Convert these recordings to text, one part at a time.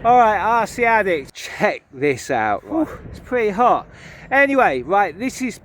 All right, RC Addict, check this out. Right. It's pretty hot. Anyway, right, this is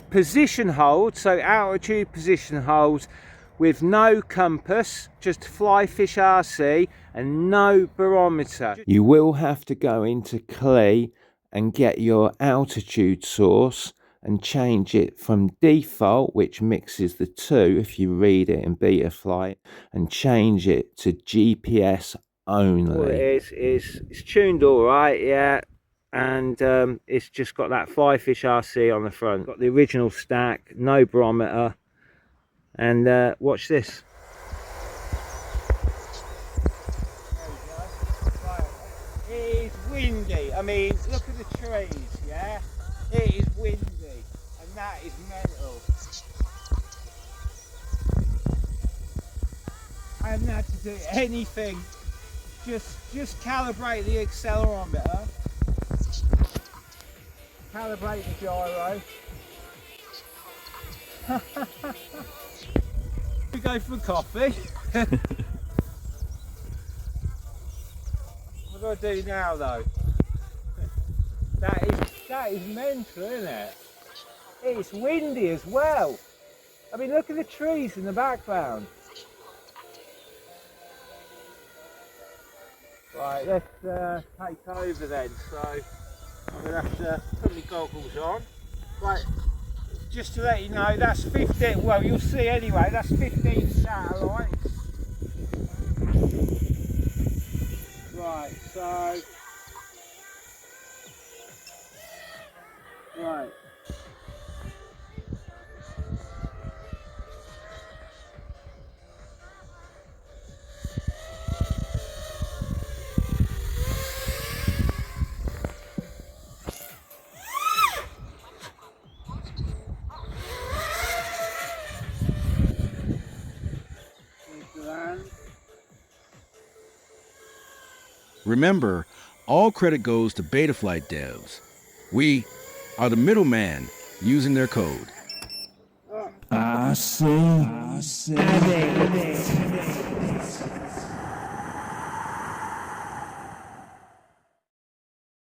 position hold, so altitude position holds with no compass, just FLYFISHRC and no barometer. You will have to go into CLI and get your altitude source and change it from default, which mixes the two if you read it in Betaflight, and change it to GPS only. All it is it's tuned all right, yeah, and it's just got that FLYFISHRC on the front. Got the original stack, no barometer, and watch this. It is windy. I mean, look at the trees, yeah? It is windy, and that is mental. I haven't had to do anything. Just calibrate the accelerometer, calibrate the gyro. We go for coffee. What do I do now though? That is mental, isn't it? It's windy as well. I mean, look at the trees in the background. Right, let's take over then. So I'm going to have to put my goggles on. Right, just to let you know, that's 15, well you'll see anyway, that's 15 satellites. Right, so, right. Remember, all credit goes to Betaflight devs. We are the middleman using their code. I see.